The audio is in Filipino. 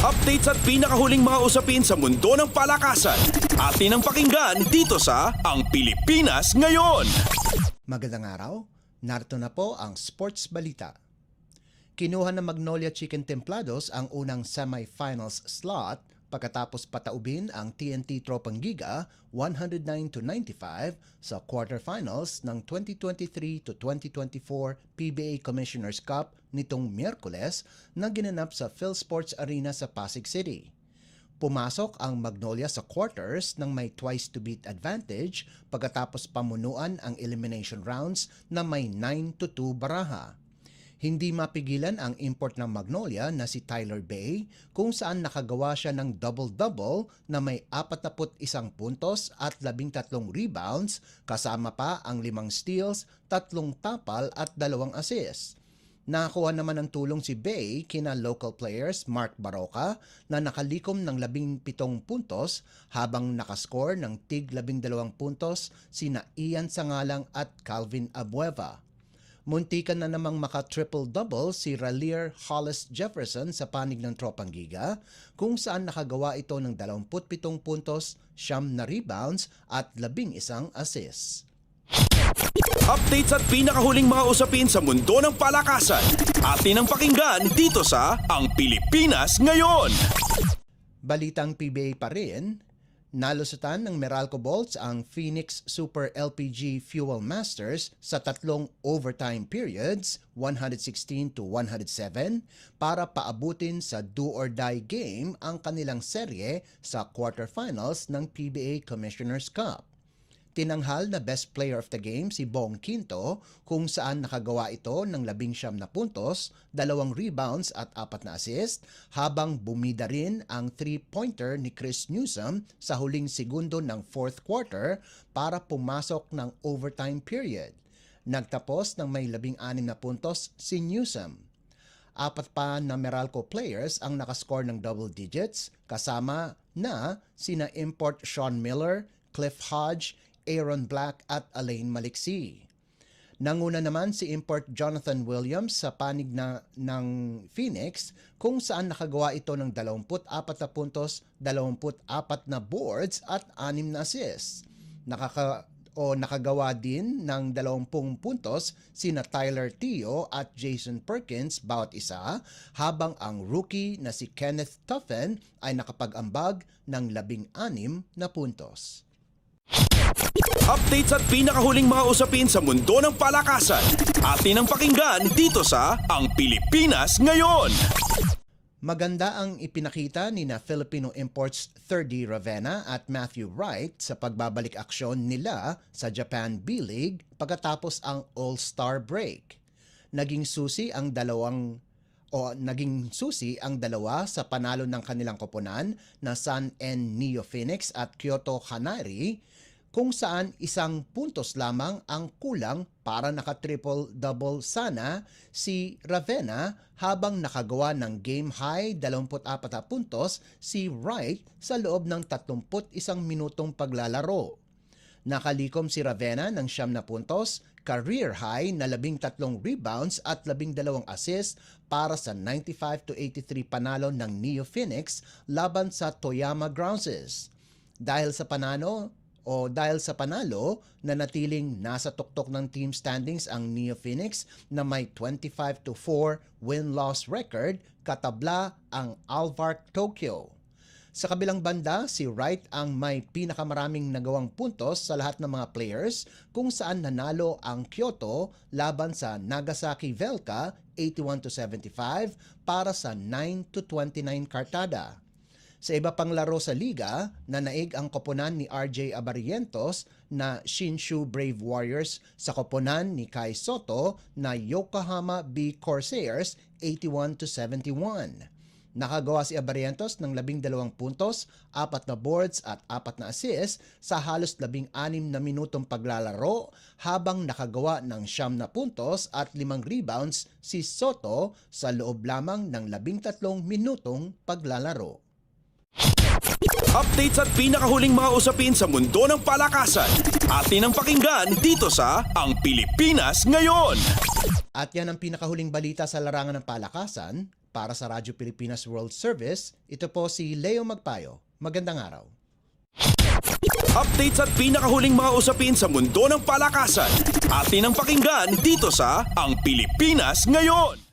Updates at pinakahuling mga usapin sa mundo ng palakasan. Atin ang pakinggan dito sa Ang Pilipinas Ngayon. Magandang araw, narito na po ang Sports Balita. Kinuha ng Magnolia Chicken Templados ang unang semifinals slot pagkatapos pataubin ang TNT Tropang Giga 109-95 sa quarterfinals ng 2023-2024 PBA Commissioner's Cup nitong Miyerkules na ginanap sa PhilSports Arena sa Pasig City. Pumasok ang Magnolia sa quarters ng may twice-to-beat advantage pagkatapos pamunuan ang elimination rounds na may 9-2 baraha. Hindi mapigilan ang import ng Magnolia na si Tyler Bay kung saan nakagawa siya ng double-double na may 41 puntos at 13 rebounds kasama pa ang 5 steals, 3 tapal at 2 assists. Nakakuha naman ng tulong si Bay kina local players Mark Baroka na nakalikom ng 17 puntos habang nakascore ng tig 12 puntos sina Ian Sangalang at Calvin Abueva. Muntikan na namang maka-triple-double si Ralier Hollis Jefferson sa panig ng Tropang Giga kung saan nakagawa ito ng 27 puntos, 9 na rebounds at 11 assists. Updates at pinakahuling mga usapin sa mundo ng palakasan. Atin ang pakinggan dito sa Ang Pilipinas Ngayon. Balitang PBA pa rin, nalusutan ng Meralco Bolts ang Phoenix Super LPG Fuel Masters sa 3 overtime periods, 116-107, para paabutin sa do-or-die game ang kanilang serye sa quarterfinals ng PBA Commissioner's Cup. Tinanghal na best player of the game si Bong Quinto kung saan nakagawa ito ng 19 na puntos, 2 rebounds at 4 na assist habang bumida rin ang 3-pointer ni Chris Newsom sa huling segundo ng 4th quarter para pumasok ng overtime period. Nagtapos ng may 16 na puntos si Newsom. 4 pa na Meralco players ang nakascore ng double digits kasama na sina import Sean Miller, Cliff Hodge, Aaron Black at Alain Maliksi. Nanguna naman si import Jonathan Williams sa panig ng Phoenix kung saan nakagawa ito ng 24 na puntos, 24 na boards at 6 na assists. Nakagawa din ng 20 puntos sina Tyler Teo at Jason Perkins bawat isa habang ang rookie na si Kenneth Tuffen ay nakapag-ambag ng 16 na puntos. Updates at pinakahuling mga usapin sa mundo ng palakasan. Atin ang pakinggan dito sa Ang Pilipinas Ngayon. Maganda ang ipinakita ni na Filipino imports Thirdy Ravenna at Matthew Wright sa pagbabalik aksyon nila sa Japan B-League pagkatapos ang All-Star break. Naging susi ang dalawa sa panalo ng kanilang koponan na Sun N Neo Phoenix at Kyoto Hanari kung saan 1 puntos lamang ang kulang para naka-triple-double sana si Ravenna habang nakagawa ng game-high 24 na puntos si Wright sa loob ng 31 minutong paglalaro. Nakalikom si Ravenna ng 9 na puntos, career high na 13 rebounds at 12 assists para sa 95-83 panalo ng Neo Phoenix laban sa Toyama Grouses. Dahil sa panalo, nanatiling nasa tuktok ng team standings ang Neo Phoenix na may 25-4 win-loss record, katabla ang Alvark Tokyo. Sa kabilang banda, si Wright ang may pinakamaraming nagawang puntos sa lahat ng mga players kung saan nanalo ang Kyoto laban sa Nagasaki Velka 81-75 para sa 9-29 kartada. Sa iba pang laro sa liga, nanaig ang koponan ni RJ Abarrientos na Shinshu Brave Warriors sa koponan ni Kai Soto na Yokohama B Corsairs 81-71. Nakagawa si Abarrientos ng 12 puntos, 4 na boards at 4 na assists sa halos 16 na minutong paglalaro habang nakagawa ng 9 na puntos at 5 rebounds si Soto sa loob lamang ng 13 minutong paglalaro. Updates at pinakahuling mga usapin sa mundo ng palakasan. Atin ang pakinggan dito sa Ang Pilipinas Ngayon. At yan ang pinakahuling balita sa larangan ng palakasan. Para sa Radyo Pilipinas World Service, ito po si Leo Magpayo. Magandang araw. Updates at pinakahuling mga usapin sa mundo ng palakasan. Atin ang pakinggan dito sa Ang Pilipinas Ngayon.